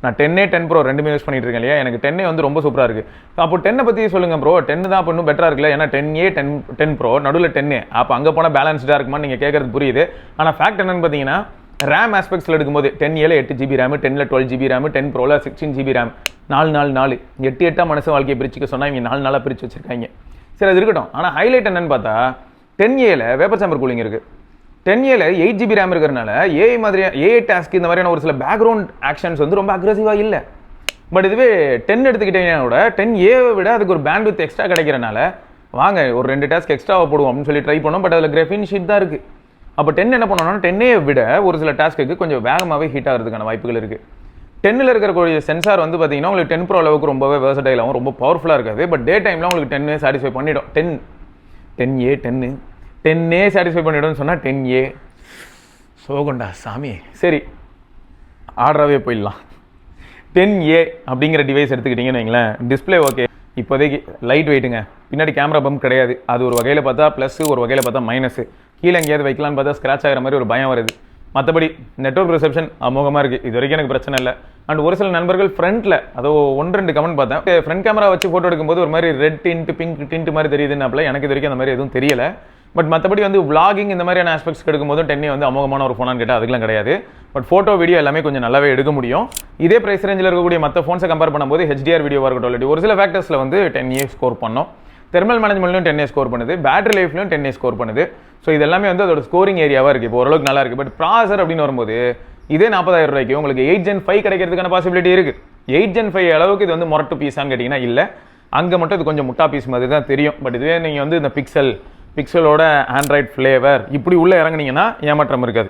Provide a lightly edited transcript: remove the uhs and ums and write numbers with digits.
நான் 10A 10 Pro ரெண்டுமே use பண்ணிட்டு இருக்கேன் இல்லையா, எனக்கு 10A வந்து ரொம்ப சூப்பராக இருக்குது. அப்போ 10 பற்றி சொல்லுங்கள் ப்ரோ, 10 தான் இப்போ இன்னும் பெட்டராக இருக்குல்ல, ஏன்னா 10A 10 Pro நடுவில் 10A, அப்போ அங்கே போனால் பேலன்ஸ்டாக இருக்குமான்னு நீங்கள் கேட்குறது புரியுது. ஆனால் ஃபேக்ட் என்னன்னு பார்த்தீங்கன்னா, ரேம் ஆஸ்பெக்ட்ஸில் எடுக்கும்போது 10Aல 8GB ரேம், 10ல 12GB ரேம், 10 Proல 16GB ரேம், 4 8 மனசு வாழ்க்கையை பிரிச்சுக்க சொன்னால் இவங்க 4 நாளாக பிரித்து வச்சிருக்காங்க. சரி, அது இருக்கட்டும். ஆனால் ஹைலைட் என்னன்னு பார்த்தா 10Aல வேப்பர் சேம்பர் கூலிங் இருக்குது. 10Aல 8GB ரேம் இருக்கிறனால ஏஐ மாதிரியா ஏஐ டாஸ்க் இந்த மாதிரியான ஒரு சில பேக்ரவுண்ட் ஆக்ஷன்ஸ் வந்து ரொம்ப அக்ரெசிவாக இல்லை. பட் இதுவே 10 எடுத்துக்கிட்டீங்கன்னா கூட 10Aவை விட அதுக்கு ஒரு பேண்ட்வித் எக்ஸ்ட்ரா கிடைக்கிறனால வாங்க ஒரு 2 டாஸ்க் எக்ஸ்ட்ராவை போடுவோம் அப்படின்னு சொல்லி ட்ரை பண்ணோம். பட் அதில் கிராஃபின் ஷீட் தான் இருக்குது. அப்போ 10 என்ன பண்ணணும்னா 10A விட ஒரு சில டாஸ்க்கு கொஞ்சம் வேகமாகவே ஹீட் ஆகிறதுக்கான வாய்ப்புகள் இருக்குது. 10ல் இருக்கக்கூடிய சென்சார் வந்து பார்த்தீங்கன்னா உங்களுக்கு 10 Pro அளவுக்கு ரொம்பவே வெர்சடைலாகவும் ரொம்ப பவர்ஃபுல்லாக இருக்காது. பட் டே டைமில் உங்களுக்கு 10A சாட்டிஸ்ஃபை பண்ணிடும். 10A சாட்டிஸ்ஃபை பண்ணிவிடும்னு சொன்னால் 10A சோகண்டா சாமி. சரி, ஆர்டராகவே போயிடலாம். 10A அப்படிங்கிற டிவைஸ் எடுத்துக்கிட்டிங்கன்னு வைங்களேன், டிஸ்பிளே ஓகே, இப்போதைக்கு லைட் வெயிட்டுங்க, பின்னாடி கேமரா பம்ப் கிடையாது. அது ஒரு வகையில் பார்த்தா ப்ளஸ், ஒரு வகையில் பார்த்தா மைனஸ். கீழே எங்கேயாவது வைக்கலான்னு பார்த்தா ஸ்க்ராட்ச் ஆகிற மாதிரி ஒரு பயம் வருது. மற்றபடி நெட்வொர்க் ரிசப்ஷன் அமோகமாக இருக்குது, இது வரைக்கும் எனக்கு பிரச்சனை இல்லை. அண்ட் ஒரு சில நண்பர்கள் ஃப்ரண்ட்டில் அதோ 1-2 கமெண்ட் பார்த்தேன், ஃப்ரண்ட் கேமரா வச்சு ஃபோட்டோ எடுக்கும்போது ஒரு மாதிரி ரெட் டிண்ட் பிங்க் டிண்ட் மாதிரி தெரியுதுன்னாப்ல. எனக்கு இது வரைக்கும் அந்த மாதிரி எதுவும் தெரியலை. பட் மற்றபடி வந்து vlogging இந்த மாதிரியான ஆஸ்பெக்ட்ஸ் எடுக்கும்போது 10A வந்து அமோகமான ஒரு ஃபோனான்னு கேட்டால் அதுக்கெல்லாம் கிடையாது. பட் ஃபோட்டோ வீடியோ எல்லாமே கொஞ்சம் நல்லாவே எடுக்க முடியும். இதே ப்ரைஸ் ரேஞ்சில் இருக்கக்கூடிய மற்ற ஃபோன்ஸை கம்பேர் பண்ணும்போது HDR வீடியோவாக இருக்கட்டும், ஒரு சில ஃபேக்டர்ஸில் வந்து 10A ஸ்கோர் பண்ணோம். தெர்மல் மேனேஜ்மெண்ட்லையும் 10A ஸ்கோர் பண்ணுது, பேட்டரி லைஃப்லையும் 10A ஸ்கோர் பண்ணுது. ஸோ இது எல்லாமே வந்து அதோட ஸ்கோரிங் ஏரியாவாக இருக்குது. இப்போ ஓரளவுக்கு நல்லா இருக்குது. பட் ப்ராசர் அப்படின்னு வரும்போது இதே 40,000 ரூபாய்க்கு உங்களுக்கு 8 Gen 5 கிடைக்கிறதுக்கான பாசிபிலிட்டி இருக்குது. 8 Gen 5 அளவுக்கு இது வந்து மொரட்டு பீஸான்னு கேட்டிங்கன்னா இல்லை, அங்கே மட்டும் இது கொஞ்சம் முட்டா பீஸ் மாதிரி தான் தெரியும். பட் இதுவே நீங்கள் வந்து இந்த பிக்சலோட ஆண்ட்ராய்ட் ஃப்ளேவர் இப்படி உள்ளே இறங்குனீங்கன்னா ஏமாற்றம் இருக்காது.